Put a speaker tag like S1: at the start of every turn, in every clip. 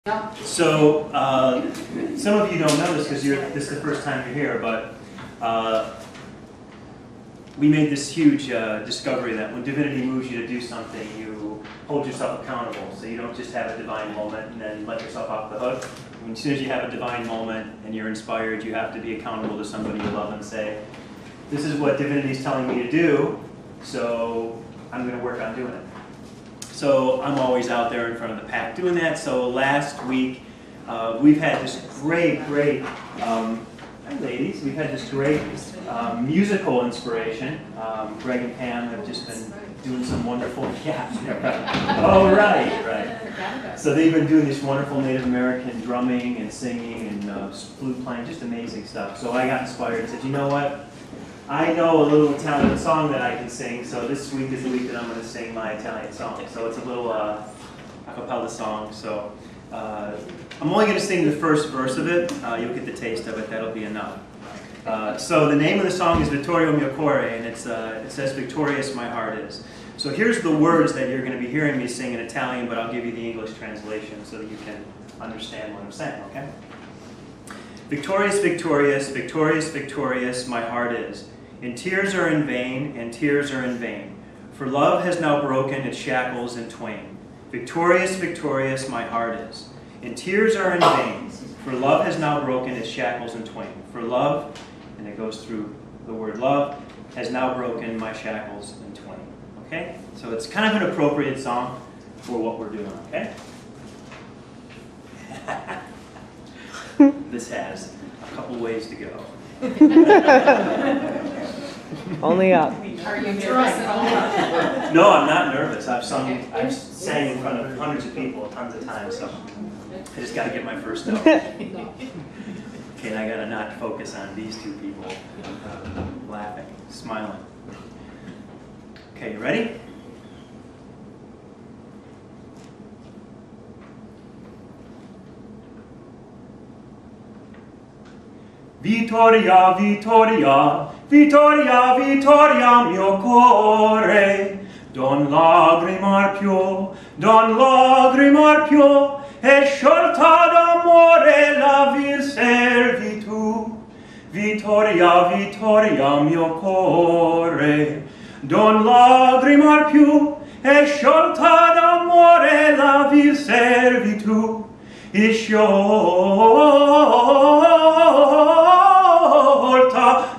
S1: Yeah.
S2: So, some of you don't know this because this is the first time you're here, but we made this huge discovery that when divinity moves you to do something, you hold yourself accountable. So you don't just have a divine moment and then let yourself off the hook. I mean, as soon as you have a divine moment and you're inspired, you have to be accountable to somebody you love and say, this is what divinity is telling me to do, so I'm going to work on doing it. So I'm always out there in front of the pack doing that. So last week, we've had this great, hi ladies, we've had this great musical inspiration. Greg and Pam have just been doing some wonderful, oh right. So they've been doing this wonderful Native American drumming and singing and flute playing, just amazing stuff. So I got inspired and said, you know what? I know a little Italian song that I can sing, so this week is the week that I'm going to sing my Italian song. So it's a little a cappella song. So I'm only going to sing the first verse of it. You'll get the taste of it. That'll be enough. So the name of the song is Vittoria mio cuore, and it says, victorious my heart is. So here's the words that you're going to be hearing me sing in Italian, but I'll give you the English translation so that you can understand what I'm saying, okay? Victorious, victorious, victorious, victorious, my heart is. And tears are in vain, and tears are in vain. For love has now broken its shackles in twain. Victorious, victorious, my heart is. And tears are in vain. For love has now broken its shackles in twain. For love, and it goes through the word love, has now broken my shackles in twain. Okay? So it's kind of an appropriate song for what we're doing, okay? This has a couple ways to go.
S3: Only up.
S1: Are you nervous at all?
S2: No, I'm not nervous. I've sang in front of hundreds of people tons of times, so I just got to get my first note. Okay, and I got to not focus on these two people laughing, smiling. Okay, you ready? Vittoria, Vittoria, Vittoria, Vittoria mio cuore, don lagrimar più, è sciolta d'amore la vil servitù. Vittoria, Vittoria mio cuore, don lagrimar più, è sciolta d'amore la vil servitù. E sciolta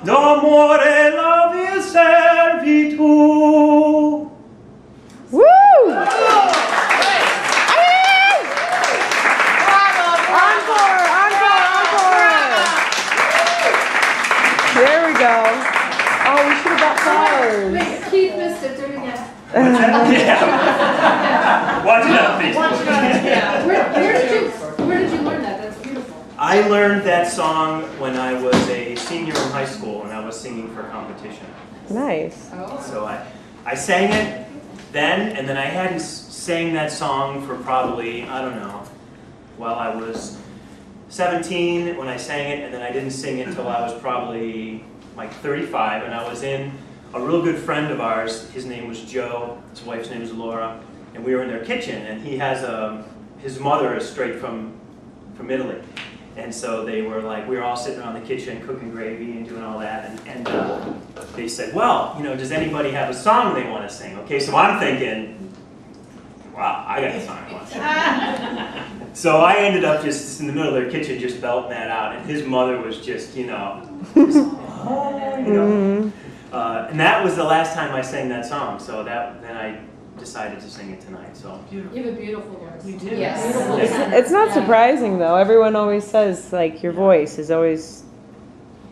S2: d'amore la vil servitù.
S3: Woo! There we go. Oh, we should have got flowers.
S1: Wait, Keith missed it. Do it again.
S2: What's that? Yeah. Watch it out, please.
S1: Yeah. Where did you learn that? That's beautiful.
S2: I learned that song when I was a senior in high school and I was singing for competition.
S3: Nice.
S1: Oh.
S2: So I sang it then, and then I hadn't sang that song for probably, I don't know, while I was 17 when I sang it, and then I didn't sing it until I was probably like 35, and I was in a real good friend of ours. His name was Joe, his wife's name is Laura, and we were in their kitchen, and he has his mother is straight from Italy. And so they were like, we were all sitting around the kitchen cooking gravy and doing all that, and they said, well, you know, does anybody have a song they want to sing? Okay, so I'm thinking, wow, I got a song I want to sing. So I ended up just in the middle of their kitchen just belting that out, and his mother was just, you know, and that was the last time I sang that song, so then I decided to sing it tonight. So
S1: You have a beautiful voice.
S4: You do.
S1: Yes.
S3: It's not surprising though. Everyone always says like your voice is always,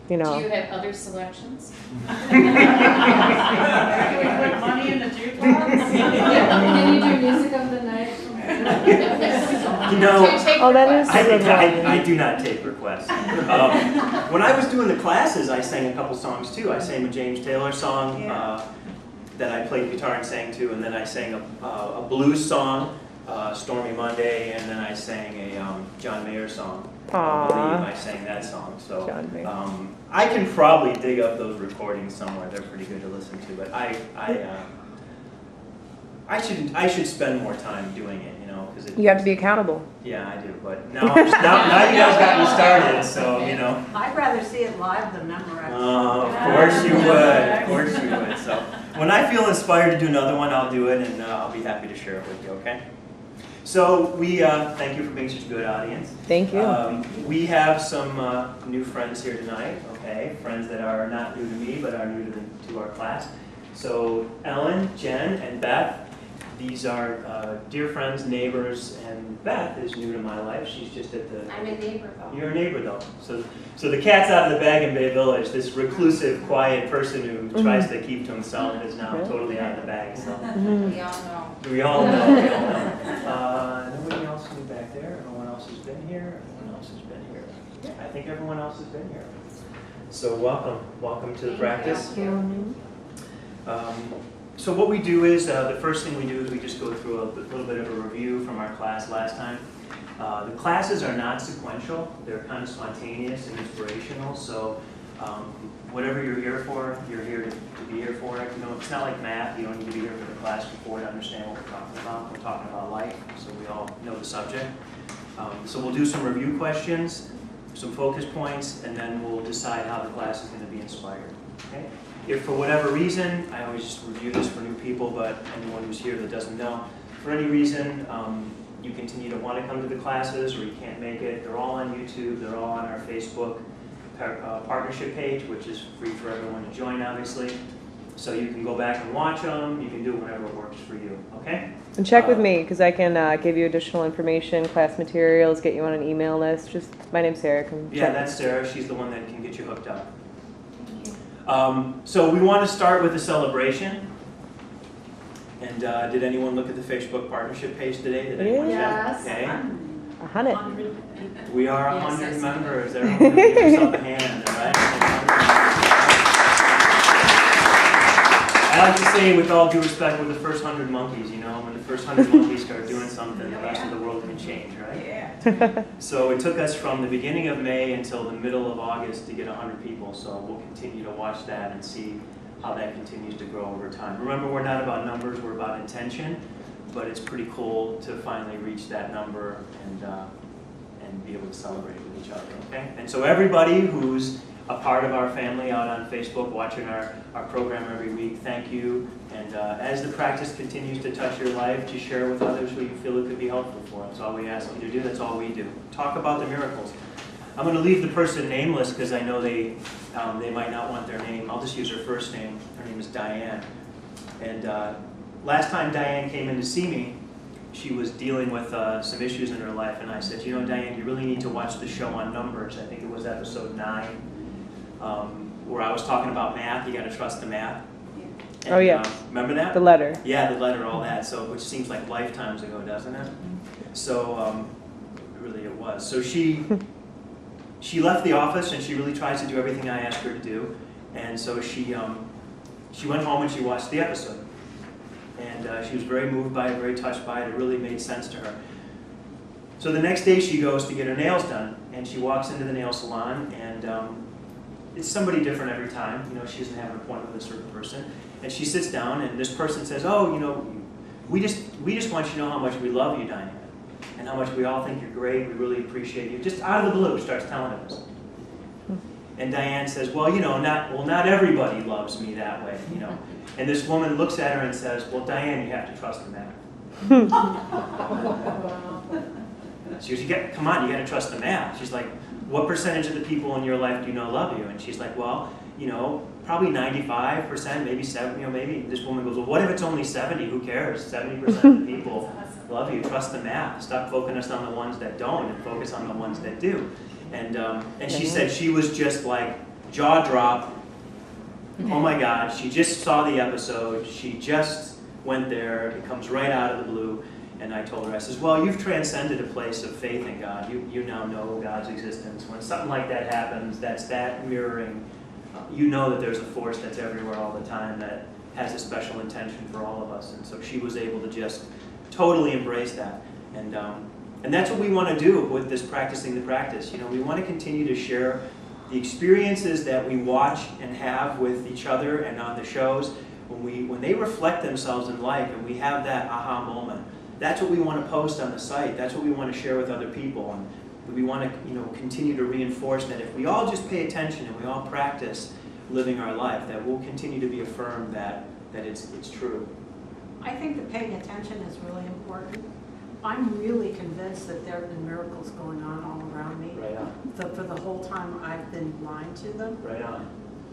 S3: you know.
S5: Do you have other selections?
S4: Can we put money in the jukebox?
S1: Can you do music of the night?
S2: you know,
S3: Oh, that is a good one.
S2: I do not take requests. When I was doing the classes, I sang a couple songs too. I sang a James Taylor song that I played guitar and sang to, and then I sang a blues song, Stormy Monday, and then I sang a John Mayer song. I believe I sang that song. So I can probably dig up those recordings somewhere. They're pretty good to listen to, but I should spend more time doing it. You know? know, because
S3: You have to be accountable.
S2: Yeah, I do, but now you guys got me started, so, you know.
S4: I'd rather see it live than memorized.
S2: Of course you would, of course you would. So when I feel inspired to do another one, I'll do it, and I'll be happy to share it with you, okay? So we thank you for being such a good audience.
S3: Thank you.
S2: We have some new friends here tonight, okay? Friends that are not new to me, but are new to our class. So Ellen, Jen, and Beth, these are dear friends, neighbors, and Beth is new to my life. She's just at the...
S1: I'm a neighbor though.
S2: You're a neighbor though. So the cat's out of the bag in Bay Village. This reclusive, quiet person who tries to keep to himself is now totally out of the bag. So
S1: We all know.
S2: we all know. We all know. Nobody else new back there. Everyone else has been here. Everyone else has been here. Yeah, I think everyone else has been here. So welcome to the practice. So what we do is, the first thing we do is we just go through a little bit of a review from our class last time. The classes are not sequential, they're kind of spontaneous and inspirational, so whatever you're here for, you're here to be here for it. You know, it's not like math, you don't need to be here for the class before to understand what we're talking about. We're talking about life, so we all know the subject. So we'll do some review questions, some focus points, and then we'll decide how the class is going to be inspired. Okay? If for whatever reason, I always just review this for new people, but anyone who's here that doesn't know, for any reason you continue to want to come to the classes or you can't make it, they're all on YouTube, they're all on our Facebook partnership page, which is free for everyone to join, obviously. So you can go back and watch them, you can do whatever works for you, okay?
S3: And check with me, because I can give you additional information, class materials, get you on an email list. Just, my name's Sarah.
S2: Yeah, that's Sarah. She's the one that can get you hooked up. So we want to start with a celebration. And did anyone look at the Facebook partnership page today? Did anyone
S1: Yes.
S2: check? Okay.
S3: 100.
S2: We are
S1: Yes,
S2: 100
S1: yes.
S2: members. Everyone give yourself a hand, all right? I like to say, with all due respect, we're the first 100 monkeys, you know? When the first 100 monkeys start doing something, the rest of the world can change, right?
S4: Yeah.
S2: So it took us from the beginning of May until the middle of August to get 100 people, so we'll continue to watch that and see how that continues to grow over time. Remember, we're not about numbers, we're about intention, but it's pretty cool to finally reach that number and be able to celebrate with each other, okay? And so everybody who's a part of our family out on Facebook watching our program every week, thank you. And as the practice continues to touch your life, to share with others who you feel it could be helpful for. That's all we ask you to do, that's all we do. Talk about the miracles. I'm going to leave the person nameless because I know they might not want their name. I'll just use her first name. Her name is Diane. And last time Diane came in to see me, she was dealing with some issues in her life, and I said, you know, Diane, you really need to watch the show on numbers. I think it was episode 9, where I was talking about math. You got to trust the math. And,
S3: Oh, yeah.
S2: Remember that?
S3: The letter.
S2: Yeah, the letter, all that. So, which seems like lifetimes ago, doesn't it? So, really, it was. So she left the office, and she really tries to do everything I asked her to do. And so she went home and she watched the episode. And she was very moved by it, very touched by it. It really made sense to her. So the next day she goes to get her nails done, and she walks into the nail salon, and it's somebody different every time. You know, she doesn't have an appointment with a certain person. And she sits down, and this person says, oh, you know, we just want you to know how much we love you, Diane, and how much we all think you're great. We really appreciate you. Just out of the blue, starts telling us. And Diane says, well, you know, not everybody loves me that way, you know. And this woman looks at her and says, well, Diane, you have to trust the math. She goes, come on, you got to trust the math. She's like, what percentage of the people in your life do you know love you? And she's like, well, you know, probably 95%, maybe 70%, you know, maybe. This woman goes, well, what if it's only 70? Who cares? 70% of the people love you. Trust the math. Stop focusing on the ones that don't and focus on the ones that do. And she said she was just like jaw drop. Oh my God, she just saw the episode. She just went there. It comes right out of the blue. And I told her, I says, well, you've transcended a place of faith in God. You now know God's existence. When something like that happens, that's that mirroring. You know that there's a force that's everywhere all the time that has a special intention for all of us. And so she was able to just totally embrace that. And that's what we want to do with this practicing the practice. You know, we want to continue to share the experiences that we watch and have with each other and on the shows. When they reflect themselves in life and we have that aha moment, That's what we want to post on the site. That's what we want to share with other people. And we want to continue to reinforce that if we all just pay attention and we all practice living our life, that we'll continue to be affirmed that it's true.
S4: I think that paying attention is really important. I'm really convinced that there have been miracles going on all around me.
S2: Right on.
S4: For the whole time I've been blind to them.
S2: Right on.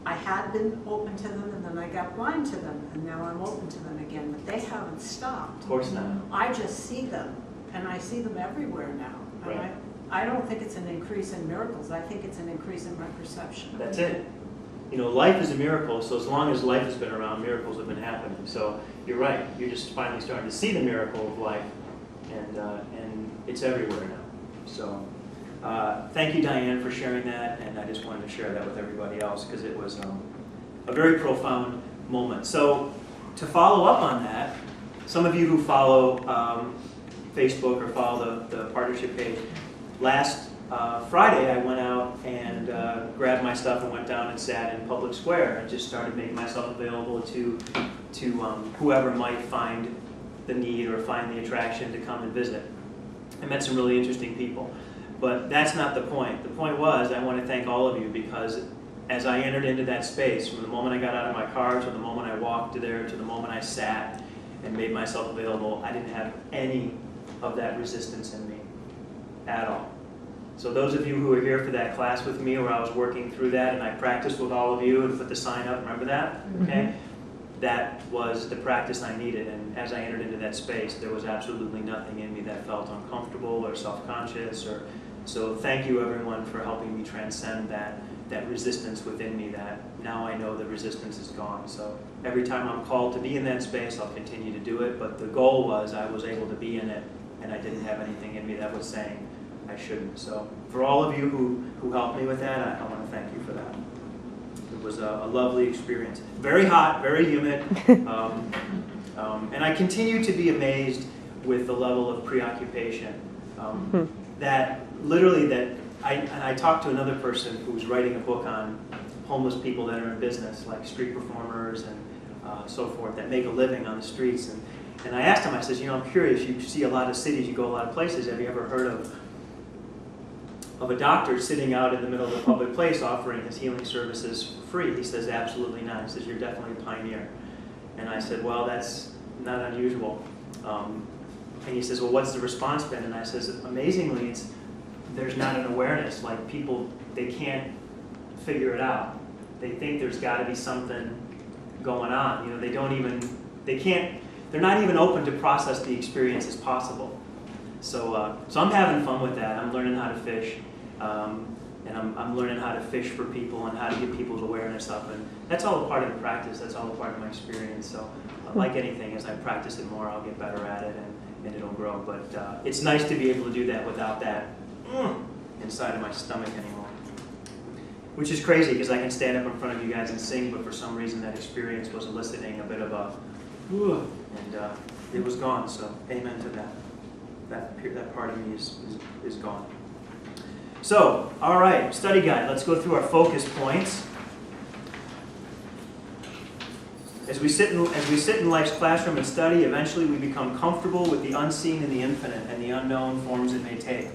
S4: I had been open to them, and then I got blind to them, and now I'm open to them again, but they haven't stopped.
S2: Of course not.
S4: I just see them, and I see them everywhere now. And
S2: Right.
S4: I don't think it's an increase in miracles. I think it's an increase in my perception.
S2: That's it. Life is a miracle, so as long as life has been around, miracles have been happening. So you're right. You're just finally starting to see the miracle of life, and it's everywhere now. So thank you, Diane, for sharing that, and I just wanted to share that with everybody else because it was a very profound moment. So to follow up on that, some of you who follow Facebook or follow the partnership page, last Friday I went out and grabbed my stuff and went down and sat in Public Square and just started making myself available to whoever might find the need or find the attraction to come and visit. I met some really interesting people. But that's not the point. The point was, I want to thank all of you because as I entered into that space, from the moment I got out of my car to the moment I walked there to the moment I sat and made myself available, I didn't have any of that resistance in me at all. So those of you who were here for that class with me where I was working through that and I practiced with all of you and put the sign up, remember that? Okay? That was the practice I needed, and as I entered into that space, there was absolutely nothing in me that felt uncomfortable or self-conscious. So thank you, everyone, for helping me transcend that resistance within me that now I know the resistance is gone. So every time I'm called to be in that space, I'll continue to do it, but the goal was I was able to be in it, and I didn't have anything in me that was saying I shouldn't. So for all of you who helped me with that, I want to thank you for that. It was a lovely experience. Very hot, very humid, and I continue to be amazed with the level of preoccupation. That literally, I talked to another person who's writing a book on homeless people that are in business, like street performers and so forth, that make a living on the streets. And I asked him, I says, I'm curious, you see a lot of cities, you go a lot of places, have you ever heard of a doctor sitting out in the middle of a public place offering his healing services for free? He says, absolutely not. He says, you're definitely a pioneer. And I said, well, that's not unusual. And he says, well, what's the response been? And I says, amazingly, there's not an awareness. Like people, they can't figure it out. They think there's got to be something going on. They're not even open to process the experience as possible. So I'm having fun with that. I'm learning how to fish. And I'm learning how to fish for people and how to get people's awareness up. And that's all a part of the practice. That's all a part of my experience. So like anything, as I practice it more, I'll get better at it and it'll grow. But it's nice to be able to do that without that inside of my stomach anymore. Which is crazy because I can stand up in front of you guys and sing, but for some reason that experience was eliciting a bit of a and it was gone. So amen to that. That part of me is gone. So, all right, study guide. Let's go through our focus points. As we sit in life's classroom and study, eventually we become comfortable with the unseen and the infinite and the unknown forms it may take.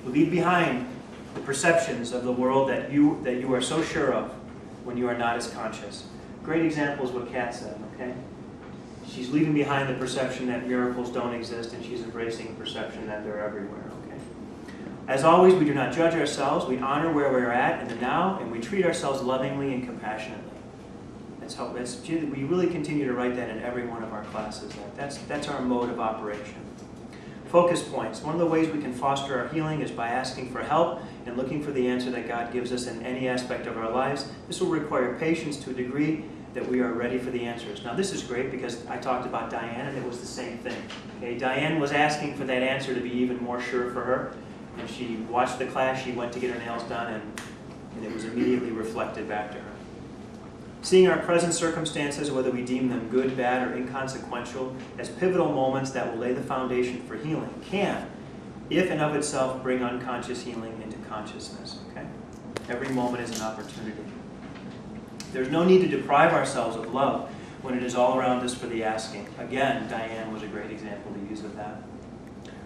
S2: We leave behind the perceptions of the world that you are so sure of when you are not as conscious. Great example is what Kat said, okay? She's leaving behind the perception that miracles don't exist, and she's embracing the perception that they're everywhere, okay? As always, we do not judge ourselves. We honor where we're at in the now, and we treat ourselves lovingly and compassionately. We really continue to write that in every one of our classes. That's our mode of operation. Focus points. One of the ways we can foster our healing is by asking for help and looking for the answer that God gives us in any aspect of our lives. This will require patience to a degree that we are ready for the answers. Now this is great because I talked about Diane and it was the same thing. Okay, Diane was asking for that answer to be even more sure for her, and she watched the class, she went to get her nails done, and it was immediately reflected back to her. Seeing our present circumstances, whether we deem them good, bad, or inconsequential, as pivotal moments that will lay the foundation for healing can, if and of itself, bring unconscious healing into consciousness. Okay? Every moment is an opportunity. There's no need to deprive ourselves of love. when it is all around us for the asking. Again, Diane was a great example to use of that.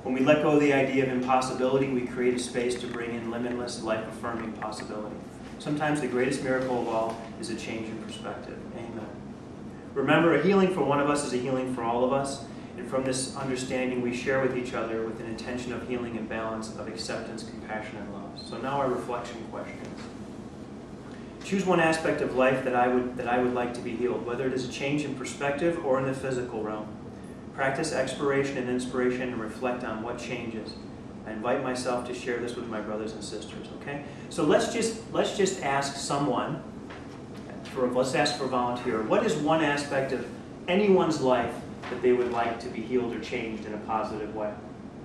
S2: When we let go of the idea of impossibility, we create a space to bring in limitless, life-affirming possibility. Sometimes the greatest miracle of all is a change in perspective. Amen. Remember, a healing for one of us is a healing for all of us. And from this understanding, we share with each other with an intention of healing and balance, of acceptance, compassion, and love. So now our reflection questions. Choose one aspect of life that I would like to be healed, whether it is a change in perspective or in the physical realm. Practice exploration and inspiration and reflect on what changes. I invite myself to share this with my brothers and sisters, okay? So let's just ask someone, let's ask for a volunteer, what is one aspect of anyone's life that they would like to be healed or changed in a positive way?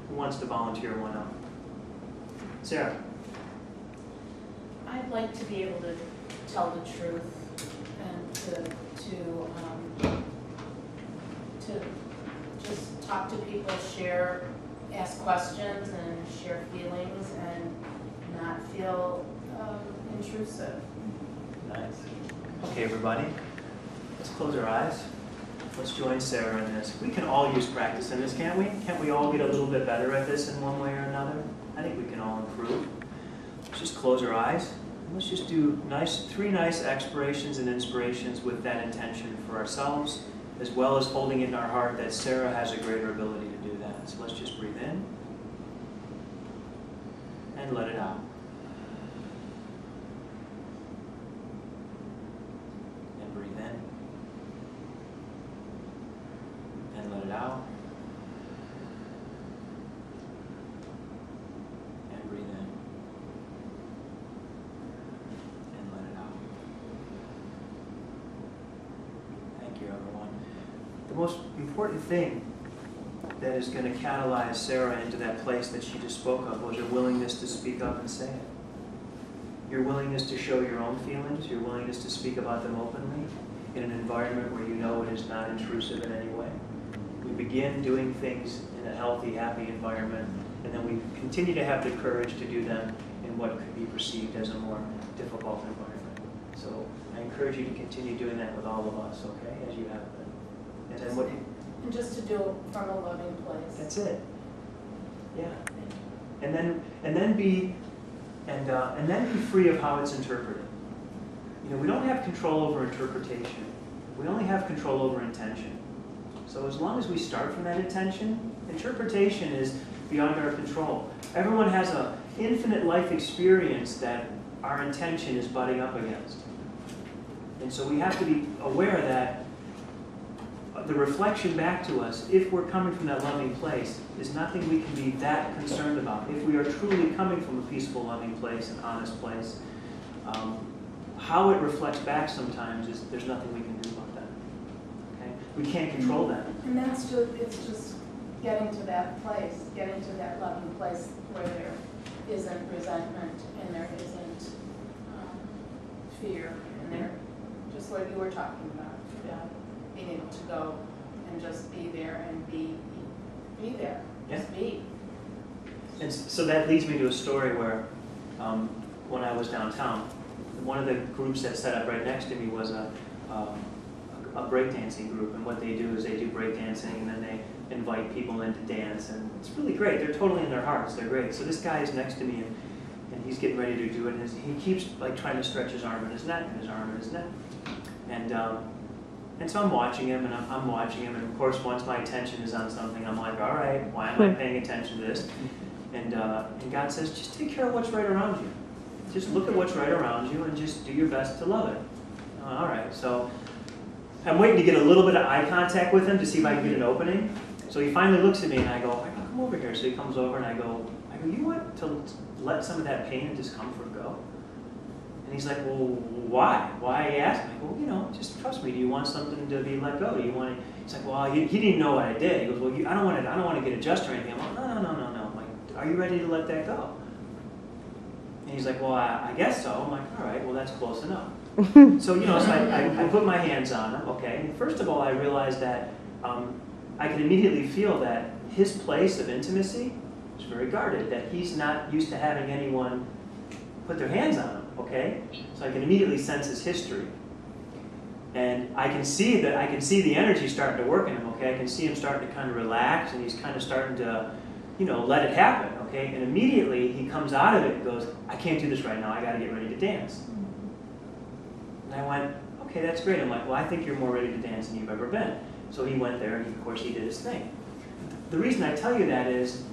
S2: Who wants to volunteer one up? Sarah.
S1: I'd like to be able to tell the truth and to just talk to people, ask questions and share feelings and not feel intrusive.
S2: Nice. Okay, everybody, let's close our eyes. Let's join Sarah in this. We can all use practice in this, can't we? Can't we all get a little bit better at this in one way or another? I think we can all improve. Let's just close our eyes. And let's just do three nice explorations and inspirations with that intention for ourselves, as well as holding it in our heart that Sarah has a greater ability to do that. So let's just breathe in and let it out. And breathe in and let it out. And breathe in and let it out. Thank you, everyone. The most important thing that is going to catalyze Sarah into that place that she just spoke of was your willingness to speak up and say it. Your willingness to show your own feelings, your willingness to speak about them openly in an environment where you know it is not intrusive in any way. We begin doing things in a healthy, happy environment, and then we continue to have the courage to do them in what could be perceived as a more difficult environment. So I encourage you to continue doing that with all of us, okay, as you have been. And then what?
S1: And just to do it from a loving place.
S2: That's it. Yeah. And then be free of how it's interpreted. You know, we don't have control over interpretation. We only have control over intention. So as long as we start from that intention, interpretation is beyond our control. Everyone has an infinite life experience that our intention is butting up against. And so we have to be aware that the reflection back to us, if we're coming from that loving place, is nothing we can be that concerned about. If we are truly coming from a peaceful, loving place, an honest place, how it reflects back sometimes is there's nothing we can do about that. Okay? We can't control that.
S1: And it's just getting to that place, getting to that loving place where there isn't resentment and there isn't fear and there, just what you were talking about, being able to go and just be there and be there, just be.
S2: And so that leads me to a story where when I was downtown, one of the groups that set up right next to me was a breakdancing group, and what they do is they do breakdancing and then they invite people in to dance, and it's really great. They're totally in their hearts. They're great. So this guy is next to me, and he's getting ready to do it, and he keeps like trying to stretch his arm and his neck and his arm and his neck, and so I'm watching him, and I'm watching him, and of course once my attention is on something, I'm like, all right, why am I paying attention to this? And God says, just take care of what's right around you. Just look at what's right around you and just do your best to love it. All right, so I'm waiting to get a little bit of eye contact with him to see if I can get an opening. So he finally looks at me and I go, come over here. So he comes over and I go, you want to let some of that pain and discomfort go? And he's like, well, why? Why? He asked me. Well, just trust me. Do you want something to be let go? Do you want it? He's like, well, he didn't know what I did. He goes, well, I don't want to get adjusted or anything. I'm like, no. I'm like, are you ready to let that go? And he's like, well, I guess so. I'm like, all right, well, that's close enough. So, I put my hands on him, okay? And first of all, I realized that I could immediately feel that his place of intimacy was very guarded, that he's not used to having anyone put their hands on him, okay? So I can immediately sense his history. And I can see the energy starting to work in him, okay? I can see him starting to kind of relax, and he's kind of starting to, let it happen, okay? And immediately he comes out of it and goes, I can't do this right now, I gotta get ready to dance. And I went, okay, that's great. I'm like, well, I think you're more ready to dance than you've ever been. So he went there, and of course he did his thing. The reason I tell you that is,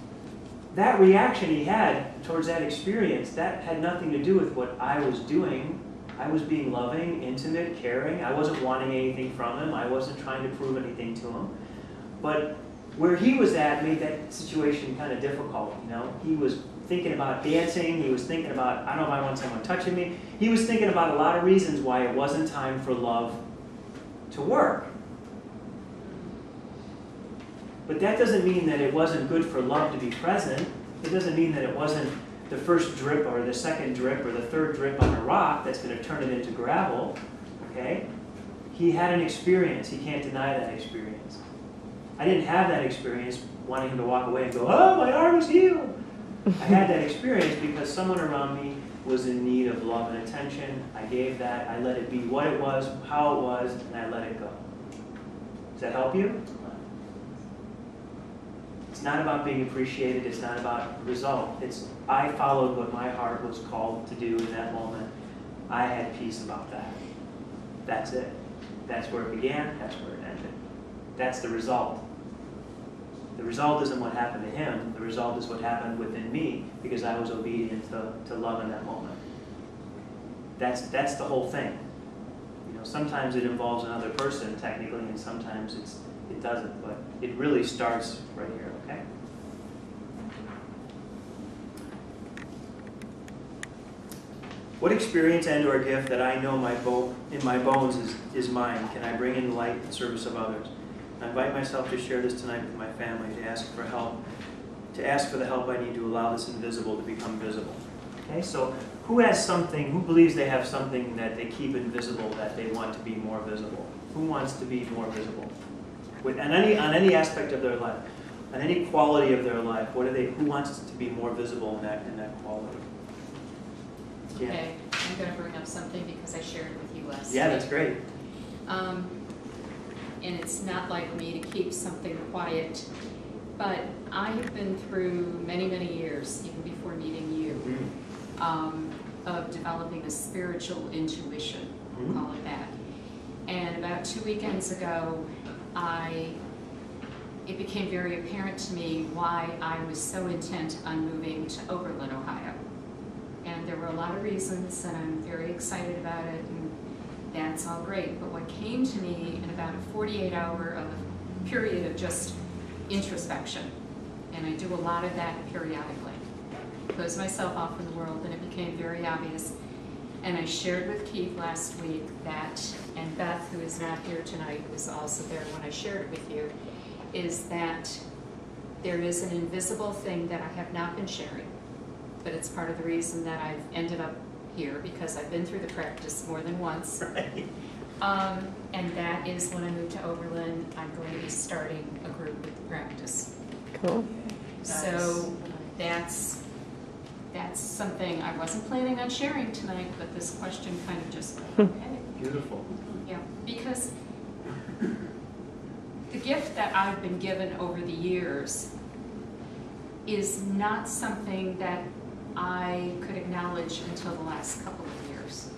S2: that reaction he had towards that experience, that had nothing to do with what I was doing. I was being loving, intimate, caring. I wasn't wanting anything from him. I wasn't trying to prove anything to him. But where he was at made that situation kind of difficult, He was thinking about dancing. He was thinking about, I don't know if I want someone touching me. He was thinking about a lot of reasons why it wasn't time for love to work. But that doesn't mean that it wasn't good for love to be present. It doesn't mean that it wasn't the first drip or the second drip or the third drip on a rock that's going to turn it into gravel, okay? He had an experience. He can't deny that experience. I didn't have that experience wanting him to walk away and go, oh, my arm is healed. I had that experience because someone around me was in need of love and attention. I gave that. I let it be what it was, how it was, and I let it go. Does that help you? It's not about being appreciated. It's not about the result. I followed what my heart was called to do in that moment. I had peace about that. That's it. That's where it began. That's where it ended. That's the result. The result isn't what happened to him. The result is what happened within me because I was obedient to love in that moment. That's the whole thing. Sometimes it involves another person technically, and sometimes it doesn't. But it really starts right here. Okay. What experience and or gift that I know in my bones is mine can I bring in light in service of others? I invite myself to share this tonight with my family, to ask for help, to ask for the help I need to allow this invisible to become visible. Okay, so who has something, who believes they have something that they keep invisible that they want to be more visible? Who wants to be more visible? On any aspect of their life, on any quality of their life, who wants to be more visible in that quality? Yeah.
S5: Okay, I'm going to bring up something because I shared it with you last
S2: Yeah,
S5: week.
S2: that's great.
S5: And it's not like me to keep something quiet, but I have been through many, many years, even before meeting you, of developing a spiritual intuition, we'll call it that. And about 2 weekends ago, it became very apparent to me why I was so intent on moving to Oberlin, Ohio. And there were a lot of reasons, and I'm very excited about it, and that's all great. But what came to me in about a 48-hour period of just introspection, and I do a lot of that periodically, close myself off from the world, and it became very obvious. And I shared with Keith last week that, and Beth, who is not here tonight, was also there when I shared it with you, is that there is an invisible thing that I have not been sharing, but it's part of the reason that I've ended up here, because I've been through the practice more than once.
S2: Right.
S5: And that is when I move to Oberlin, I'm going to be starting a group with the practice.
S3: Cool.
S5: So that's something I wasn't planning on sharing tonight, but this question kind of just, okay.
S2: Beautiful.
S5: Yeah, because the gift that I've been given over the years is not something that I could acknowledge until the last couple of years.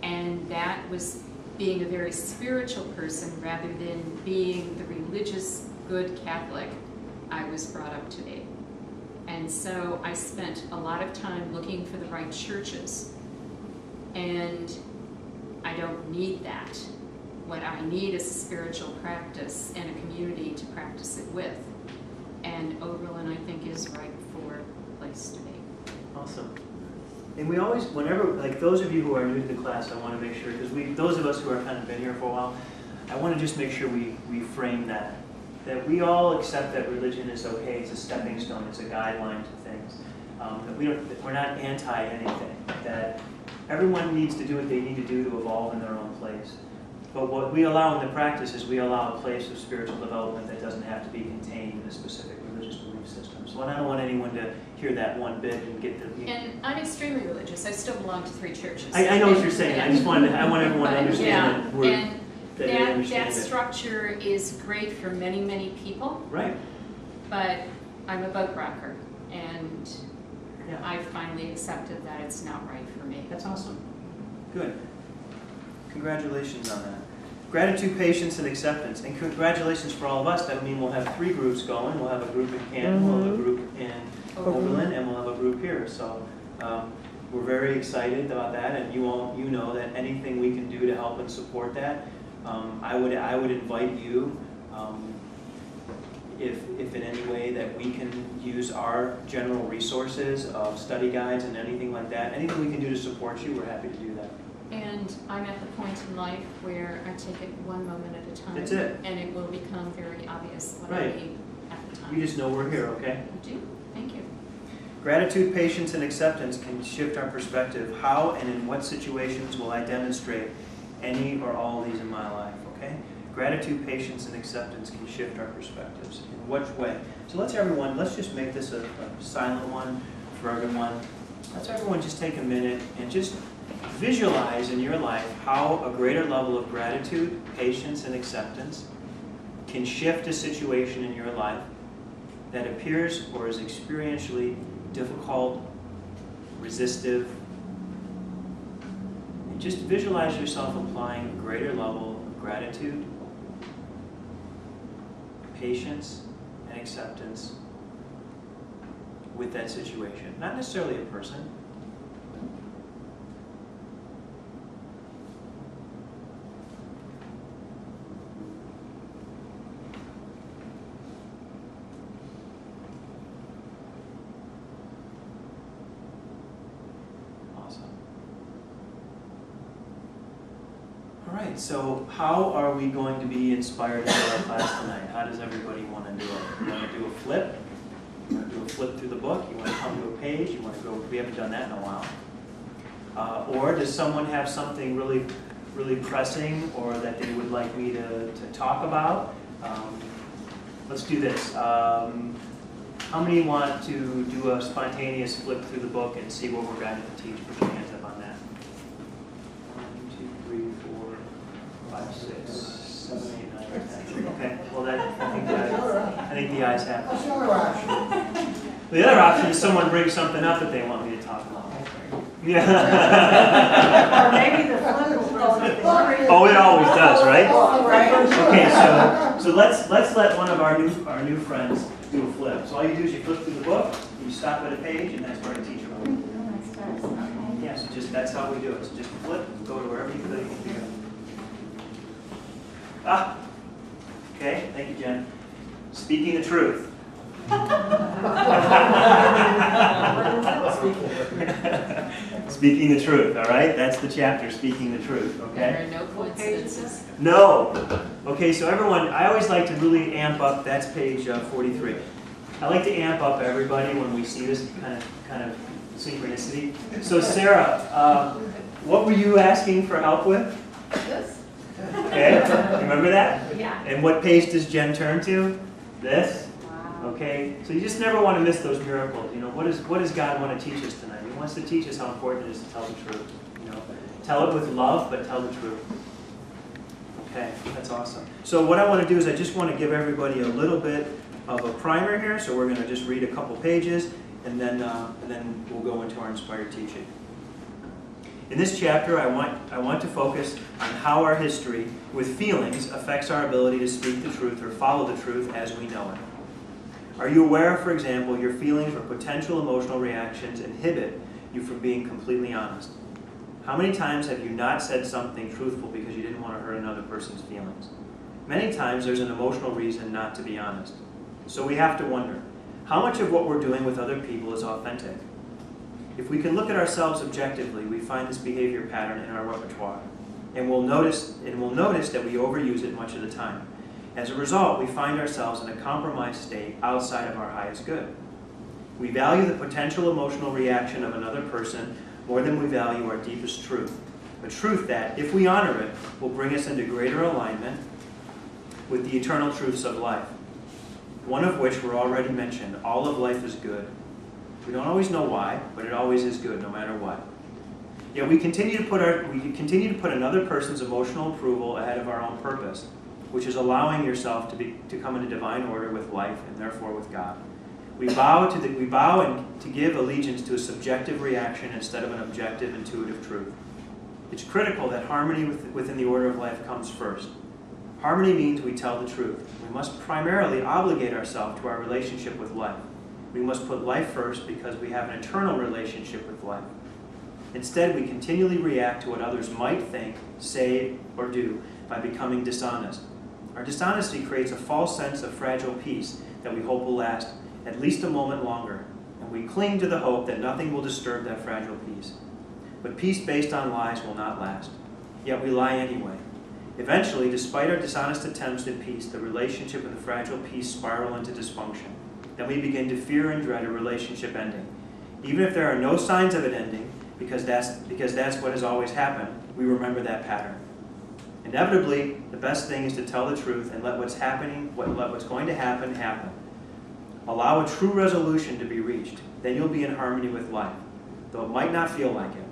S5: And that was being a very spiritual person rather than being the religious, good Catholic I was brought up to be. And so I spent a lot of time looking for the right churches. And I don't need that. What I need is a spiritual practice and a community to practice it with. And Oberlin, I think, is right for a place to be.
S2: Awesome. And we always, whenever, like those of you who are new to the class, I want to make sure, because those of us who are kind of been here for a while, I want to just make sure we frame that we all accept that religion is okay, it's a stepping stone, it's a guideline to things. That we're not anti anything, that everyone needs to do what they need to do to evolve in their own place. But what we allow in the practice is we allow a place of spiritual development that doesn't have to be contained in a specific religious belief system. So I don't want anyone to hear that one bit and get the.
S5: And I'm extremely religious. I still belong to 3 churches.
S2: I know what you're saying. I just wanted I want everyone to understand that we're.
S5: And
S2: That they
S5: that
S2: understand it.
S5: structure is great for many, many people,
S2: Right.
S5: but I'm a boat rocker, and
S2: Yeah.
S5: I finally accepted that it's not right for me.
S2: That's awesome. Good. Congratulations on that. Gratitude, patience, and acceptance. And congratulations for all of us. That means we'll have 3 groups going. We'll have a group in Canton, we'll have a group in Oberlin, and we'll have a group here. So we're very excited about that, and you know that anything we can do to help and support that, I would invite you, if in any way that we can use our general resources of study guides and anything like that, anything we can do to support you, we're happy to do that.
S5: And I'm at the point in life where I take it one moment at a time.
S2: That's it.
S5: And it will become very obvious what I
S2: Right.
S5: need at the time.
S2: You just know we're here, okay?
S5: I do. Thank you.
S2: Gratitude, patience, and acceptance can shift our perspective. How and in what situations will I demonstrate any or all of these in my life, okay? Gratitude, patience, and acceptance can shift our perspectives. In what way? So let's just make this a silent one for everyone. Let's everyone just take a minute and just visualize in your life how a greater level of gratitude, patience, and acceptance can shift a situation in your life that appears or is experientially difficult, resistive. And just visualize yourself applying a greater level of gratitude, patience, and acceptance with that situation. Not necessarily a person. All right, so how are we going to be inspired for our class tonight? How does everybody want to do it? You want to do a flip? You want to do a flip through the book? You want to come to a page? You want to go, we haven't done that in a while. Or does someone have something really, really pressing or that they would like me to talk about? Let's do this. How many want to do a spontaneous flip through the book and see what we're guided to teach? Put your hands up on that. 1, 2, 3, 4, 5, 6, 7, 8, 9, 10. Okay, well that, I think the ayes have it.
S6: That's the other option.
S2: The other option is someone brings something up that they want me to talk about. Yeah.
S4: Or maybe the flip will throw something.
S2: Oh, it always does, right?
S4: Right.
S2: Okay, so let's let one of our new friends do a flip. So all you do is you flip through the book, you stop at a page, and that's where the teacher will. Yeah, so just that's how we do it. So just flip, go to wherever you feel you can go. Ah, okay, thank you, Jen. Speaking the truth. Speaking the truth, all right? That's the chapter, speaking the truth, okay?
S5: There are no coincidences.
S2: No. Okay, so everyone, I always like to really amp up, that's page 43. I like to amp up everybody when we see this kind of synchronicity. So Sarah, what were you asking for help with?
S1: This?
S2: Okay, remember that?
S5: Yeah.
S2: And what page does Jen turn to? This?
S5: Wow.
S2: Okay, so you just never want to miss those miracles. You know, what does God want to teach us tonight? He wants to teach us how important it is to tell the truth. You know, tell it with love, but tell the truth. Okay, that's awesome. So what I want to do is I just want to give everybody a little bit of a primer here. So we're going to just read a couple pages, and then we'll go into our inspired teaching. In this chapter, I want to focus on how our history with feelings affects our ability to speak the truth or follow the truth as we know it. Are you aware, for example, your feelings or potential emotional reactions inhibit you from being completely honest? How many times have you not said something truthful because you didn't want to hurt another person's feelings? Many times there's an emotional reason not to be honest. So we have to wonder, how much of what we're doing with other people is authentic? If we can look at ourselves objectively, we find this behavior pattern in our repertoire, and we'll notice that we overuse it much of the time. As a result, we find ourselves in a compromised state outside of our highest good. We value the potential emotional reaction of another person more than we value our deepest truth, a truth that, if we honor it, will bring us into greater alignment with the eternal truths of life, one of which were already mentioned: all of life is good. We don't always know why, but it always is good, no matter what. Yet we continue to put another person's emotional approval ahead of our own purpose, which is allowing yourself to come into divine order with life and therefore with God. We bow and to give allegiance to a subjective reaction instead of an objective, intuitive truth. It's critical that harmony within the order of life comes first. Harmony means we tell the truth. We must primarily obligate ourselves to our relationship with life. We must put life first because we have an eternal relationship with life. Instead, we continually react to what others might think, say, or do by becoming dishonest. Our dishonesty creates a false sense of fragile peace that we hope will last at least a moment longer, and we cling to the hope that nothing will disturb that fragile peace. But peace based on lies will not last. Yet we lie anyway. Eventually, despite our dishonest attempts at peace, the relationship and the fragile peace spiral into dysfunction. Then we begin to fear and dread a relationship ending. Even if there are no signs of it ending, because that's what has always happened, we remember that pattern. Inevitably, the best thing is to tell the truth and let what's going to happen, happen. Allow a true resolution to be reached. Then you'll be in harmony with life, though it might not feel like it.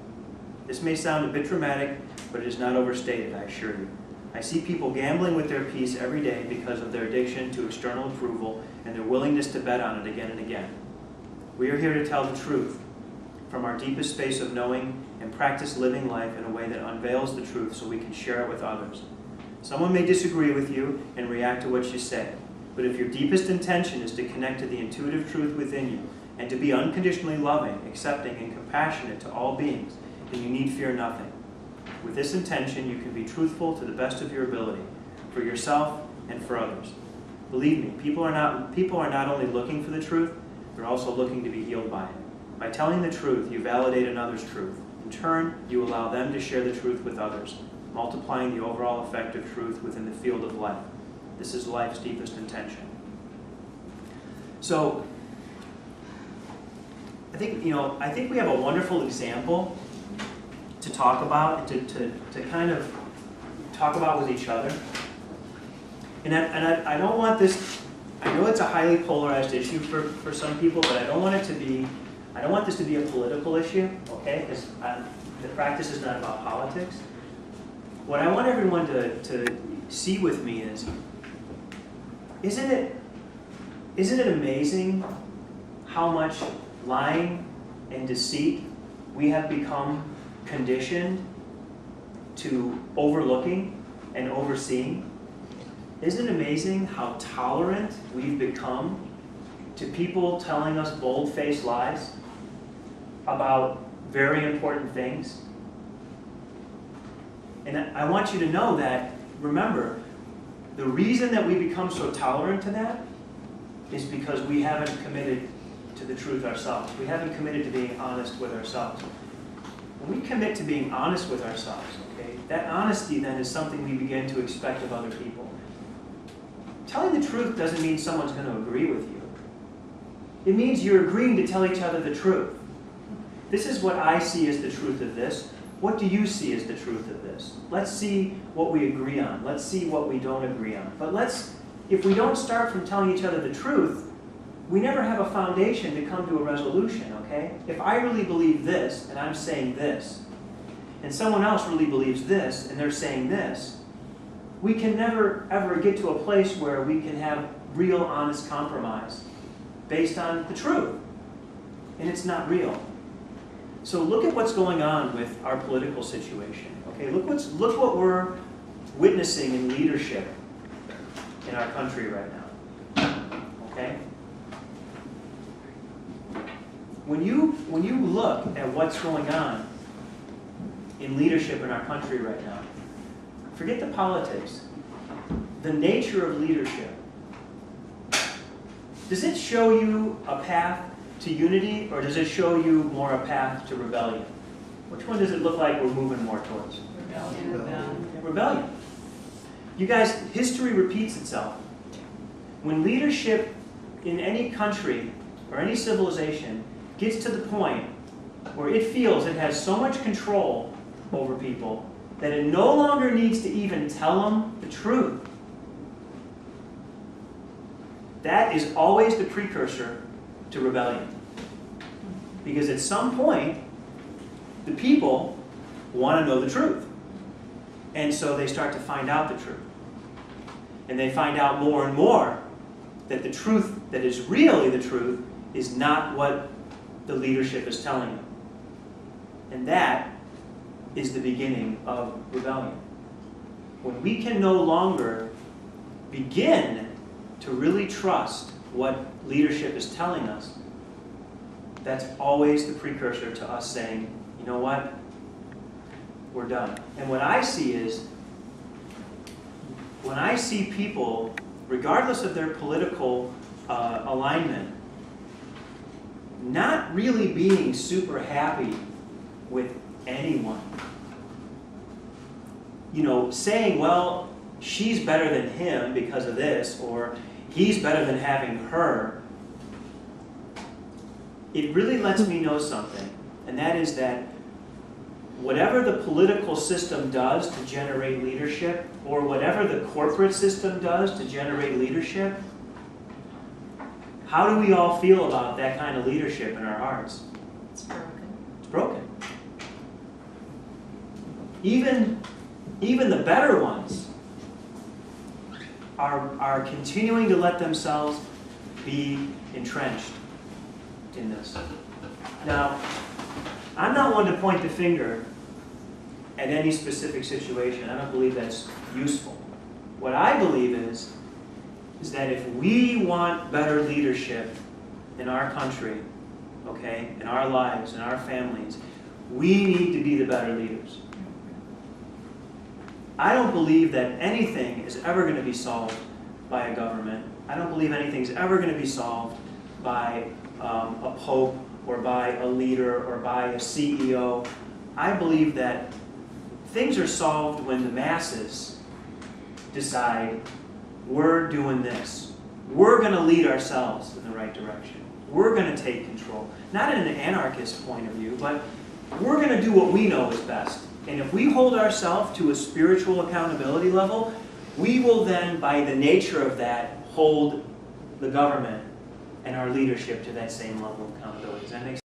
S2: This may sound a bit dramatic, but it is not overstated, I assure you. I see people gambling with their peace every day because of their addiction to external approval and their willingness to bet on it again and again. We are here to tell the truth from our deepest space of knowing and practice living life in a way that unveils the truth so we can share it with others. Someone may disagree with you and react to what you say, but if your deepest intention is to connect to the intuitive truth within you and to be unconditionally loving, accepting, and compassionate to all beings, then you need fear nothing. With this intention, you can be truthful to the best of your ability, for yourself and for others. Believe me, people are not only looking for the truth, they're also looking to be healed by it. By telling the truth, you validate another's truth. In turn, you allow them to share the truth with others, multiplying the overall effect of truth within the field of life. This is life's deepest intention. So, I think we have a wonderful example to talk about, to kind of talk about with each other. And I don't want this, I know it's a highly polarized issue for some people, but I don't want this to be a political issue, okay? Because the practice is not about politics. What I want everyone to see with me is, isn't it amazing how much lying and deceit we have become conditioned to overlooking and overseeing? Isn't it amazing how tolerant we've become to people telling us bold-faced lies about very important things? And I want you to know that, remember, the reason that we become so tolerant to that is because we haven't committed to the truth ourselves. We haven't committed to being honest with ourselves. When we commit to being honest with ourselves, okay, that honesty then is something we begin to expect of other people. Telling the truth doesn't mean someone's going to agree with you. It means you're agreeing to tell each other the truth. This is what I see as the truth of this. What do you see as the truth of this? Let's see what we agree on. Let's see what we don't agree on. But if we don't start from telling each other the truth, we never have a foundation to come to a resolution, okay? If I really believe this, and I'm saying this, and someone else really believes this, and they're saying this, we can never, ever get to a place where we can have real, honest compromise based on the truth. And it's not real. So look at what's going on with our political situation. Okay, look what we're witnessing in leadership in our country right now. Okay? When you look at what's going on in leadership in our country right now, forget the politics. The nature of leadership. Does it show you a path to unity, or does it show you more a path to rebellion? Which one does it look like we're moving more towards? Rebellion. You guys, history repeats itself. When leadership in any country or any civilization gets to the point where it feels it has so much control over people that it no longer needs to even tell them the truth, that is always the precursor to rebellion. Because at some point, the people want to know the truth. And so they start to find out the truth. And they find out more and more that the truth that is really the truth is not what the leadership is telling them. And that is the beginning of rebellion. When we can no longer begin to really trust what leadership is telling us, that's always the precursor to us saying, you know what, we're done. And what I see is, when I see people, regardless of their political alignment, not really being super happy with anyone. You know, saying, well, she's better than him because of this, or he's better than having her. It really lets me know something, and that is that whatever the political system does to generate leadership, or whatever the corporate system does to generate leadership, how do we all feel about that kind of leadership in our hearts?
S5: It's broken.
S2: It's broken. Even the better ones are continuing to let themselves be entrenched in this. Now, I'm not one to point the finger at any specific situation. I don't believe that's useful. What I believe is that if we want better leadership in our country, okay, in our lives, in our families, we need to be the better leaders. I don't believe that anything is ever going to be solved by a government. I don't believe anything's ever going to be solved by a pope or by a leader or by a CEO. I believe that things are solved when the masses decide, we're doing this. We're going to lead ourselves in the right direction. We're going to take control. Not in an anarchist point of view, but we're going to do what we know is best. And if we hold ourselves to a spiritual accountability level, we will then, by the nature of that, hold the government and our leadership to that same level of accountability. Does that make sense?